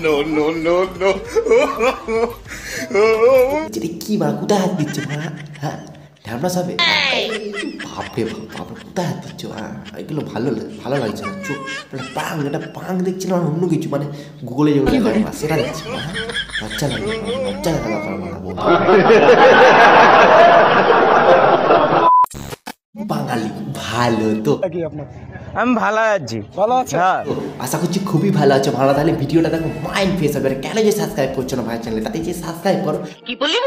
No no no no যেটা কি মানে কোথায় হাত দিচ্ছ হ্যাঁ ঢ্যামড়া সাবে বাপরে বাপ কোথায় হাত দিচ্ছ এগুলো ভালো লাগছে না চোখ এটা পাং দেখছি না অন্য কিছু মানে গুগলে যেগুলো দেখা না সেটা দেখছি লজ্জা লাগে লজ্জা দেখা দরকার বাঙালি ভালো তো আমি ভালো আছি। ভালো আছে? আশা করছি খুবই ভালো আছে। ভালো তাহলে ভিডিওটা দেখো মাইন্ড ফ্রেশ হবে। কেন যে সাবস্ক্রাইব করছো না ভাই চ্যানেলে, তাতে যে সাবস্ক্রাইব করো। কি বললি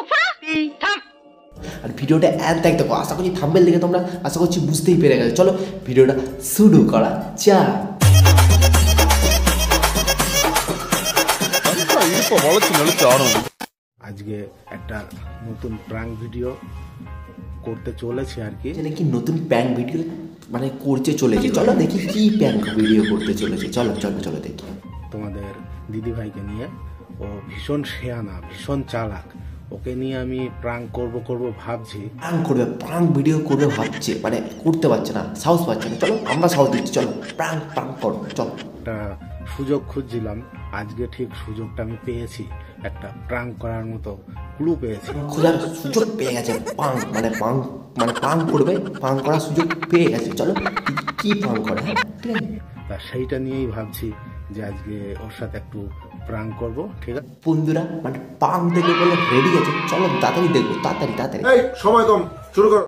আর ভিডিওটা এত দেখো, আশা করছি থাম্বনেল দেখে তোমরা আশা করছি বুঝতেই পেরে গেছো। চলো ভিডিওটা শুরু করা যাক। আজকে একটা নতুন প্র্যাঙ্ক ভিডিও করতে চলেছে আর কি। যে নাকি নতুন প্র্যাঙ্ক ভিডিও মানে করতে চলেছে। চলো দেখি কি প্র্যাঙ্ক ভিডিও করতে চলেছে। চলো চলো চলো দেখি। তোমাদের দিদি ভাইকে নিয়ে, ও ভীষণ শেয়ানা, ভীষণ চালাক। ওকে নিয়ে আমি প্র্যাঙ্ক করব ভাবছি। প্র্যাঙ্ক ভিডিও করবে ভাবছে, মানে করতে পারছে না, সাহস পাচ্ছে না। চলো আমরা সাহস দিচ্ছি, চলো প্র্যাঙ্ক করো চলো। একটা সুযোগ খুঁজছিলাম, আজকে ঠিক সুযোগটা আমি পেয়েছি। একটা প্র্যাঙ্ক করার মতো ক্লু পেয়েছি। খোঁজার সুযোগ পেয়ে গেছে। প্র্যাঙ্ক করবে, প্র্যাঙ্ক করার সুযোগ পেয়ে গেছে। চলো কি প্র্যাঙ্ক করে, হ্যাঁ ঠিক আছে। তা সেইটা নিয়েই ভাবছি যে আজকে ওর সাথে একটু প্র্যাঙ্ক করব। ঠিক আছে বন্ধুরা, মানে প্র্যাঙ্ক দেখবে বলে রেডি আছে। চলো তাড়াতাড়ি দেখবো, তাড়াতাড়ি তাড়াতাড়ি। এই সময় কম, শুরু করো।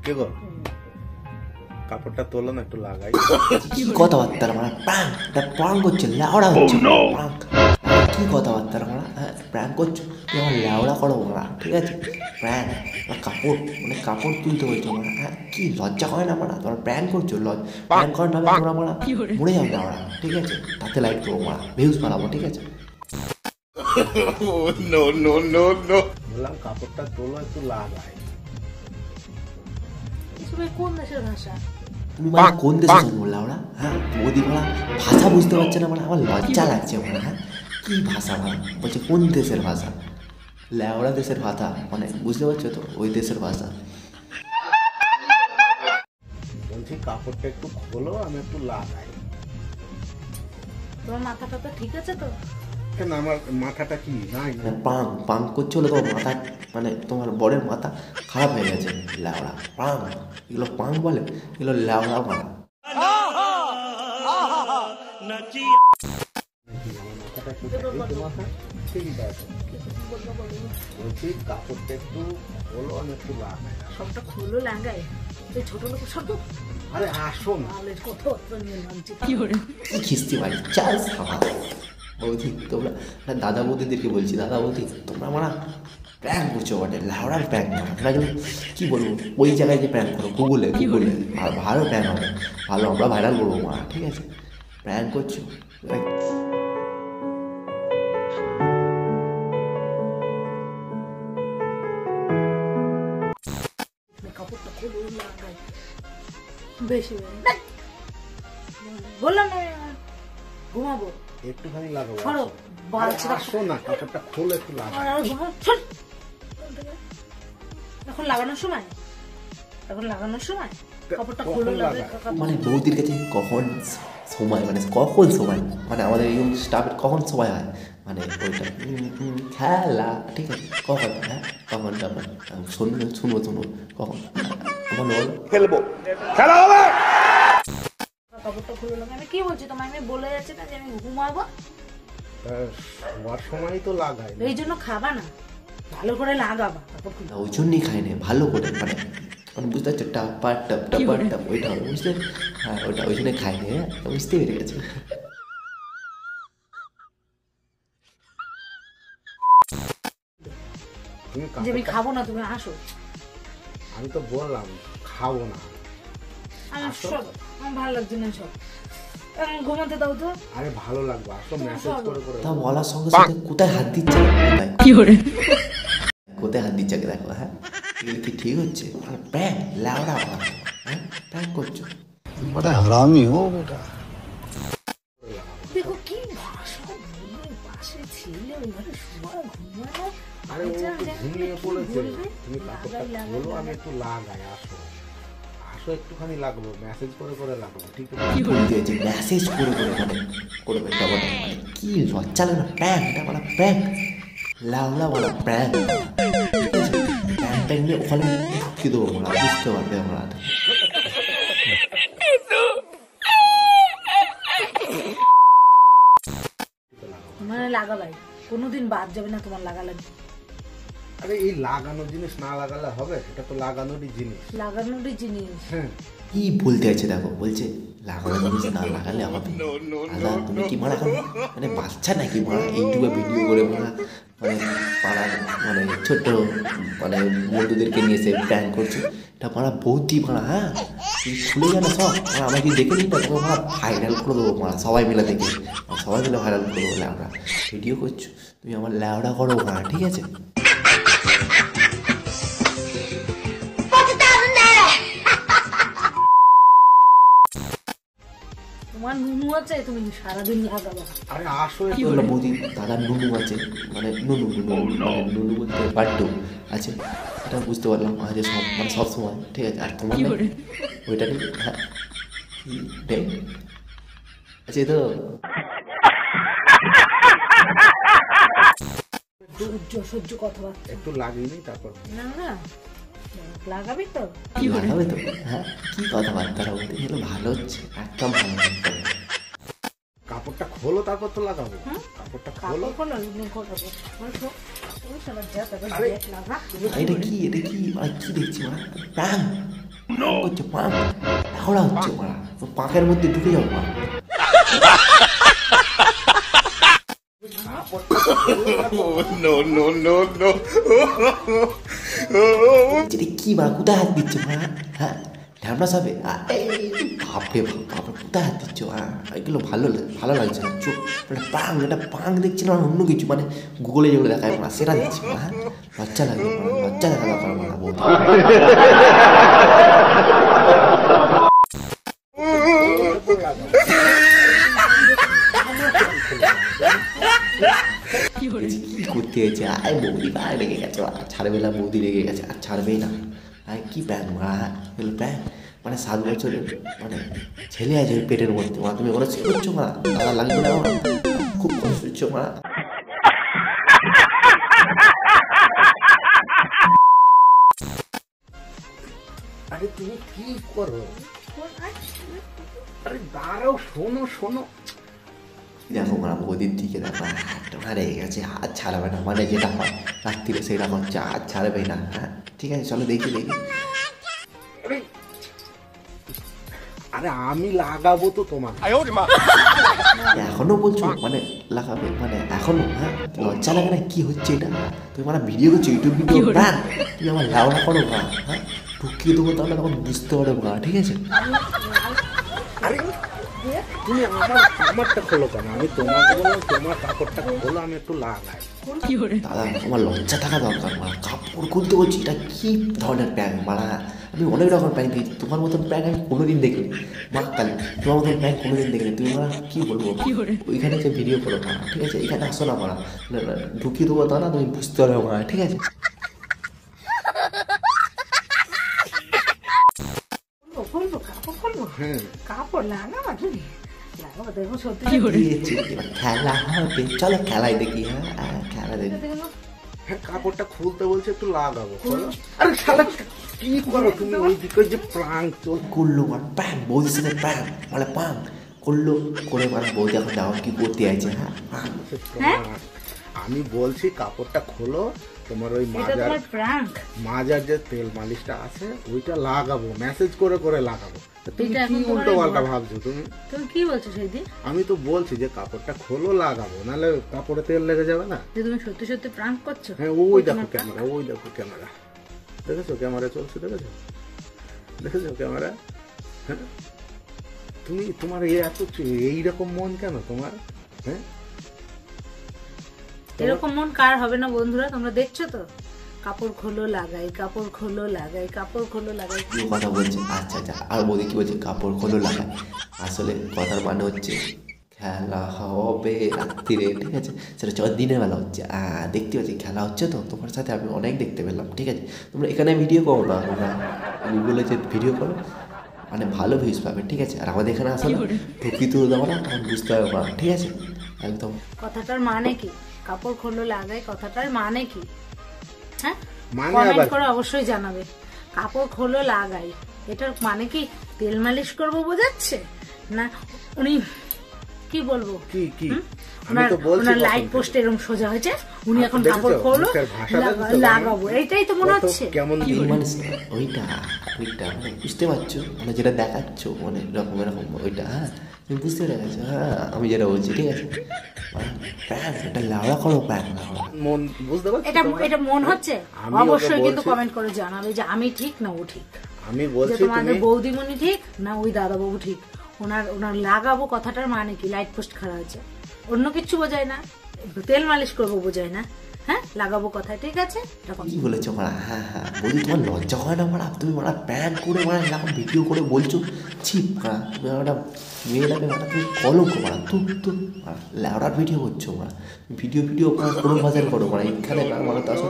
কে গো, কাপড়টা তোলো না, একটু লাগাই। কি কথাবার্তা মানে প্র্যাঙ্ক করছে, লেওড়া হচ্ছে প্র্যাঙ্ক। কি কথাবার্তা আমরা প্র্যাঙ্ক করছো, তুই আমার লেওড়া করো আমরা, ঠিক আছে। প্র্যাঙ্ক কাপড় তুলতে বলছো আমরা, হ্যাঁ কি লজ্জা করে না আমরা? তোমরা প্র্যাঙ্ক করছো, প্র্যাঙ্ক করার নামে তোমরা আমরা মরে যাবে না আমরা, ঠিক আছে। তাতে লাইক দেবো আমরা, ভিউজ বাড়াবো, ঠিক আছে। নো নো নো নো বললাম কাপড়টা তোলো, একটু লাগাই। কোন দেশের ভাষা? তুমি মানে কোন দেশে বললা ওরা? হ্যাঁ মোদি বলা ভাষা বুঝতে পারছে না মানে আমার লজ্জা লাগছে মানে। হ্যাঁ কি ভাষা মানে বলছে কোন দেশের ভাষা? ল্যাওড়া দেশের ভাষা, মানে বুঝতে পারছো তো, ওই দেশের ভাষা। বলছি কাপড়টা একটু খোলো, আমি একটু লাগাই। তোমার মাথাটা তো ঠিক আছে তো? কেন আমার মাথাটা কি নাই? পাং করছে হলো তোমার মাথা, মানে তোমার বরের মাথা খারাপ হয়ে গেছে। ল্যাওড়া পাং, এগুলো পাং বলে, এগুলো ল্যাওড়া মারা। বলছি কাপড়টা একটু খোলো, আমি একটু লাগাই। সবটা খুলো লাগাই, তুই ছোট লোক সব। আরে আসো না, কত কি খিস্তি ভাই চাল সাবা বৌদি তোমরা, দাদা বৌদিদেরকে বলছি, দাদা বৌদি তোমরা মারা প্র্যাঙ্ক করছো বটে, লাউড়ার প্র্যাঙ্ক মারা। তোমরা কিন্তু কী বলবো, ওই জায়গায় যে প্র্যাঙ্ক করো গুগলে ভালো প্র্যাঙ্ক হবে, ভালো আমরা ভাইরাল করবো মারা, ঠিক আছে। প্র্যাঙ্ক করছো কাপড়টা খুলো লাগাই বেশি বললাম না ঘুমাবো, একটুখানি লাগাবো। আসো না, কাপড়টা খোলো, একটু লাগাই। এখন লাগানোর সময়, কাপড়টা খুলো লাগাই। মানে বৌদির কাছে কখন সময়, মানে আমাদের এই স্টাফের কখন সময় হয়, মানে ওইটা খেলা, ঠিক আছে। কখন হ্যাঁ কখন শুনবো কখন খেলবো, খেলা হবে। কাপড়টা খুলে লাগাই। আমি কি বলছি তোমায়, আমি বলে যাচ্ছি না যে আমি ঘুমাবো। শোয়ার সময়ই তো লাগাই, এই জন্য খাবা না, ভালো করে লাগাবা কাপড় খুলে। ওই জন্যই খাই না ভালো করে, মানে বুঝতে পারছো, টাপা টাপ ওইটা বুঝতে, হ্যাঁ ওইটা ওই জন্য খাই না, বুঝতে পেরে গেছে। যে আমি খাবো না, তুমি আসো। আমি তো বললাম খাবো না। আমার ভালো লাগছে না সব, ঘুমাতে দাও তো। আরে ভালো লাগবে, আসো, মেসেজ করে। তা বলার সঙ্গে সঙ্গে কোথায় হাত দিচ্ছে, কোথায় হাত দিচ্ছে দেখো। হ্যাঁ কি ঠিক হচ্ছে? প্যান্ট লাউড়া, হ্যাঁ প্যান্ট করছো, बड़ा हरामी हो बेटा। দেখো কি ভাষা, পাশে ছেলে ওই ঘরে শোয়া ঘুমায় না। আরে ও বেচারা তো দেখলে ঘুমিয়ে কি পড়েছে, বলবে? তুমি কাপড়টা লাগাই, লাগাই, খোলো, আমি লাগাই। একটু লাগাই, আসো আসো একটুখানি লাগলো, মেসেজ করে করে লাগলো, ঠিক আছে? কি বলতে হয়েছে মেসেজ করে করে মানে করবে এটা বলে মানে কি লজ্জা লাগে না প্র্যাঙ্ক এটা বলা প্র্যাঙ্ক লাউলা বলা প্র্যাঙ্ক প্র্যাঙ্কটা নিয়ে ওখানে ঢুকিয়ে দেবো আমরা বুঝতে পারবে আমরা মানে লাগাবাই কোনোদিন বাদ যাবে না তোমার লাগালাম। আরে এই লাগানো জিনিস না লাগালে হবে? এটা তো লাগানোরই জিনিস। লাগানোরই জিনিস। হ্যাঁ, কি বলতে আছে দেখো বলছে লাগানো জিনিস না লাগালে হবে দাদা তুমি কি মারা মানে বাচ্চা নাকি মারা ইউটিউবে ভিডিও করে মারা মানে পাড়ার মানে ছোট্ট মানে বন্ধুদেরকে নিয়ে এসে প্র্যাঙ্ক করছে এটা মারা বহুতই মারা হ্যাঁ খুলে জানো সব আমরা কি দেখে নিই না তোমাকে মারা ভাইরাল করে দেবো মারা সবাই মিলে দেখে সবাই মিলে ভাইরাল করে দেবো ল্যাবড়া ভিডিও করছো তুমি আমার ল্যাবড়া করো মারা ঠিক আছে তোমার নুনু আছে তুমি সারাদিন লাগাবা। আরে আসো কি হলো বৌদি দাদার নুনু আছে মানে নুনু মানে নুনু বলতে বাড্ডু আছে এটা বুঝতে পারলাম আজ সব মানে সব সময় ঠিক আছে আর তোমার ওইটা নেই হ্যাঁ নেই আচ্ছা তো সহ্য সহ্য কথাবার্তা একটু লাগিয়ে নি তারপর। না না লাগাবি তো লাগাবে তো হ্যাঁ কি কথাবার্তা বলতে গেলে ভালো হচ্ছে একদম ভালো হচ্ছে কাপড়টা খোলো তারপর তো লাগাবো। কাপড়টা খোলো। কাপড় খোলো এমনি খোলাবো ওই সবার যা তাদের আরে, দেখ লাগা। এটা কি মানে কি দেখছি মানে প্যাং হচ্ছে পাঁক এখনো হচ্ছে মারা তো পাঁকের মধ্যে ঢুকে যাবো মা No, no, no, no. যেটা কি মারা কোথায় হাত দিচ্ছে মারা হ্যাঁ ঢ্যামনা সাবে বাপরে বাপরে কোথায় হাত দিচ্ছ হ্যাঁ এগুলো ভালো লাগছে না চোখ মানে পাং এটা পাং দেখছি না অন্য কিছু মানে গুগলে যেগুলো দেখায় মারা সেটা দিচ্ছি মারা হ্যাঁ লজ্জা লাগে লজ্জা দেখা দরকার মারা বলতে কি করতে হয়েছে আয় বৌদি গায়ে লেগে গেছে ছাড়বে না বৌদি লেগে গেছে আর ছাড়বেই না আয় কি প্যান্ট মারা এগুলো প্যান্ট মানে 7 বছরের মানে ছেলে আছে ওই পেটের মধ্যে মা তুমি ওরা করছো মা দাদা লাগবে না আমার খুব কষ্ট হচ্ছে মা আরে তুমি কি করো? আরে দাঁড়াও, শোনো শোনো। দেখো মা বৌদির দিকে দেখো হাতটা মারে গেছে হাত ছাড়াবে না মানে যেটা হয় রাত্রিরে সেটা হচ্ছে হাত ছাড়বে না হ্যাঁ ঠিক আছে চলো দেখি আরে, আরে আমি লাগাবো তো তোমাকে। এখনো বলছো মানে লাগাবে মানে এখনো হ্যাঁ লজ্জা লাগে না কি হচ্ছে এটা তুমি মানে ভিডিও করছো ইউটিউব ভিডিও প্রাণ তুমি আমার লাউড়া করো মা হ্যাঁ ঢুকিয়ে দেবো তাহলে তখন বুঝতে পারবো মা ঠিক আছে আরে তুমি আমারটা খোলো কেন? আমি তোমাকে বললাম তোমার কাপড়টা খোলো, আমি একটু লাগাই। দাদা তোমার লজ্জা থাকা দরকার মা কাপড় খুলতে বলছি এটা কি ধরনের প্যান্ট মারা আমি অনেক রকম প্যান্ট দেখি তোমার মতন প্যান্ট আমি কোনোদিন দেখিনি মা তাহলে তোমার মতন প্যান্ট কোনোদিন দেখিনি তুমি মারা কি বলবো ওইখানে যে ভিডিও করো মা ঠিক আছে এখানে আসো না মারা ঢুকিয়ে দেবো তা না তুমি বুঝতে পারবে মা ঠিক আছে খুলবো কাপড় খুলবো হ্যাঁ, কাপড় লাগাবা তুমি লাগাবো দেখো সত্যি এবার খেলা হবে চলো খেলাই দেখি হ্যাঁ খেলা দেখি হ্যাঁ, কাপড়টা খুলতে বলছে একটু লাগাবো। খোলো। আরে শালা কি করো তুমি? ওই দিকে যে প্রাঙ্ক চল করলো আর প্যাং বৌদির সাথে প্যাং মানে পাং করলো করে মানে বৌদি এখন যাও কি করতে আছে হ্যাঁ আমি বলছি কাপড়টা খোলো, তোমার ওই এটা তোমার প্র্যাঙ্ক মাজার যে তেল মালিশটা আছে ওইটা লাগাবো, মেসেজ করে করে লাগাবো। তুমি এটা কি এখন উল্টো তোমার পাল্টা ভাবছো তুমি? তুমি কি বলছো সেইদিন আমি তো বলছি যে কাপড়টা খোলো লাগাবো, নাহলে কাপড়ে তেল লেগে যাবে না। যে তুমি সত্যি সত্যি প্র্যাঙ্ক করছো হ্যাঁ, ওই দেখো ক্যামেরা, ওই দেখো ক্যামেরা, দেখেছো ক্যামেরা চলছে, দেখেছো ক্যামেরা? হ্যাঁ, তুমি তোমার এত এইরকম মন কেন তোমার? হ্যাঁ, এরকম মন কার হবে না বন্ধুরা? তোমরা দেখছো তো কাপড় খোলো লাগাই, কাপড় খোলো লাগাই, কাপড় খোলো লাগাই। কি কথা বলছে আচ্ছা আর বৌদি কি বলছে কাপড় খোলো লাগায় আসলে কথার মানে হচ্ছে খেলা হবে রাত্রিরে, ঠিক আছে, সেটা হচ্ছে দিনের বেলা হচ্ছে। দেখতে পাচ্ছি খেলা হচ্ছে, তো তোমার সাথে আমি অনেক দেখতে পেলাম, ঠিক আছে। তোমরা এখানে ভিডিও করো না, তোমরা গুগলে যে ভিডিও করো মানে ভালো ভিউজ পাবে, ঠিক আছে। আর আমাদের এখানে আসো না, ঢুকি তুলে দেবো না, তখন বুঝতে পারবে না, ঠিক আছে, একদম। কথাটার মানে কি? কাপড় খোলো লাগাই কথাটার মানে কি? হ্যাঁ, মানে কমেন্ট আবার করে অবশ্যই জানাবে। কাপড় খোলো লাগাই এটার মানে কি তেল মালিশ করবো বোঝাচ্ছে না? উনি কি বলবো, কি কি হুম? আমি তো বলছি ওনার কখন লাইট থেকে। পোস্ট এরকম সোজা হয়েছে, উনি এখন দেখেছো? কাপড় খোলো মুখের ভাষা দেখেছো? লাগাবো, এইটাই তো মনে কত হচ্ছে। কেমন কি মানুষ না, ওইটা ওইটা মানে বুঝতে পারছো, মানে যেটা দেখাচ্ছ মানে এরকম এরকম ওইটা, হ্যাঁ তুমি বুঝতে পেরে গেছো, হ্যাঁ আমি যেটা বলছি, ঠিক আছে। মানে প্যান এটা লাউড়া করো, প্যান লাউড়া। মন বুঝতে পারছো এটা তোমরা? এটা মন হচ্ছে? আমি ওকে অবশ্যই কিন্তু বলছি- কমেন্ট করে জানাবে যে আমি ঠিক না ও ঠিক, আমি যে বলছি তোমাদের তুমি বৌদিমণি ঠিক না ওই দাদাবাবু ঠিক। ওনার লাগাবো কথাটার মানে কি? লাইট পোস্ট খারাপ হয়েছে, অন্য কিছু বোঝায় না, তেল মালিশ করবো বোঝায় না, হ্যাঁ লাগাবো কথায়, ঠিক আছে। এরকম কি বলেছো মারা? হ্যাঁ হ্যাঁ বলি, তোমার লজ্জা হয় না মারা? তুমি মারা প্যান করে মারা এরকম ভিডিও করে বলছো, ছিপ মারা তুমি একটা মেয়েটাকে মারা, তুমি কলঙ্ক মারা, তু ল্যাওড়ার ভিডিও করছো মারা, ভিডিও কোনো বাজার করো মারা, এখানে মারা তো আসো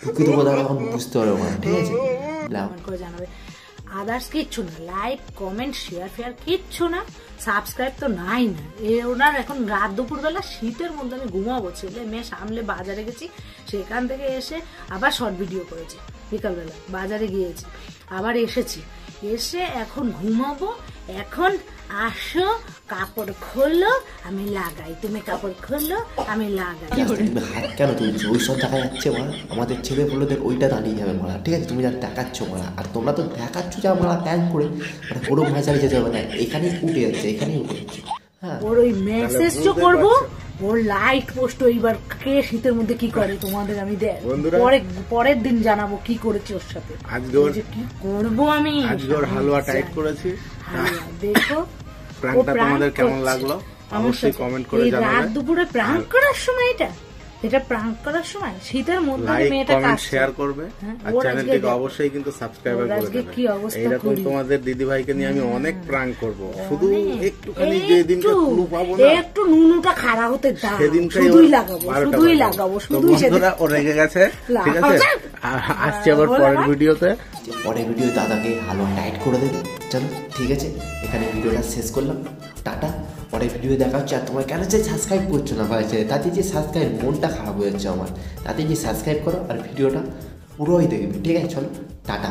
ঢুকি দেবো, তারা এখন বুঝতে পারো মারা, ঠিক আছে। কমেন্ট করে জানাবে। আদার্স কিচ্ছু না, লাইক কমেন্ট শেয়ার ফেয়ার কিচ্ছু না, সাবস্ক্রাইব তো নাই না। ওনার এখন রাত দুপুরবেলা শীতের মধ্যে আমি ঘুমাবো, ছেলে মেয়ে সামলে বাজারে গেছি, সেখান থেকে এসে আবার শর্ট ভিডিও করেছি, বিকালবেলা বাজারে গিয়েছি, আবার এসেছি, এসে এখন ঘুমাবো। এখন আসো কাপড় খোলো আমি লাগাই, তুমি কাপড় খোলো আমি লাগাই। তুমি হাত কেন তুলছো? ওই সব দেখা যাচ্ছে মারা, আমাদের ছেলে বললোদের ওইটা দাঁড়িয়ে যাবে মারা, ঠিক আছে। তুমি যা দেখাচ্ছ মারা, আর তোমরা তো দেখাচ্ছ যা মারা প্যান করে, মানে কোনো ভাষায় যেতে হবে না, এখানেই উঠে যাচ্ছে, এখানেই উঠে যাচ্ছে, হ্যাঁ। ওর ওই মেসেজ বুঝতে করবো, পারছো। ওর লাইট পোস্ট এইবার কে শীতের মধ্যে কি করে তোমাদের আমি বন্ধুরা, পরের দিন জানাবো কি করেছি ওর সাথে, আজকে ওর- যে কি করবো আমি। আজকে ওর হালুয়া টাইট করেছি। হালুয়া, দেখো প্রাঙ্কটা ও prank তোমাদের কেমন করছে। লাগলো আমার অবশ্যই সাথে। কমেন্ট করে এই রাত জানাবে। দুপুরে প্রাঙ্ক করার সময় এটা প্রাঙ্ক করার সময় শীতের মধ্যে লাইক মেয়েটা কমেন্ট কাজ শেয়ার করবে, হ্যাঁ, আর ওর আজকে চ্যানেলটিকে দেখো। অবশ্যই কিন্তু সাবস্ক্রাইবার ওর করে আজকে দেবে। কি অবস্থা এইরকম করি। তোমাদের দিদি ভাইকে নিয়ে আমি অনেক প্রাঙ্ক করব, শুধু অনেক। একটুখানি যেদিনকে ক্লু পাবো না একটু নুনুটা খাড়া হতে দাও, সেদিনটাই শুধুই ওর লাগাবো 12টা শুধুই বাজে। লাগাবো তো শুধুই সেদিন বন্ধুরা, ও রেগে গেছে, ঠিক আছে। আসছে আবার বলো পরের না। ভিডিওতে। যে পরের ভিডিও দাদাকে হালো টাইট করে দেবে। চলো ঠিক আছে, এখানে ভিডিওটা শেষ করলাম, টাটা। পরের ভিডিও দেখা হচ্ছে। আর তোমার কেন যে সাবস্ক্রাইব করছো না ভাই, তাতে যে সাবস্ক্রাইব, মনটা খারাপ হয়ে যাচ্ছে আমার, তাতে যে সাবস্ক্রাইব করো আর ভিডিওটা পুরোই দেখবে, ঠিক আছে। চলো টাটা।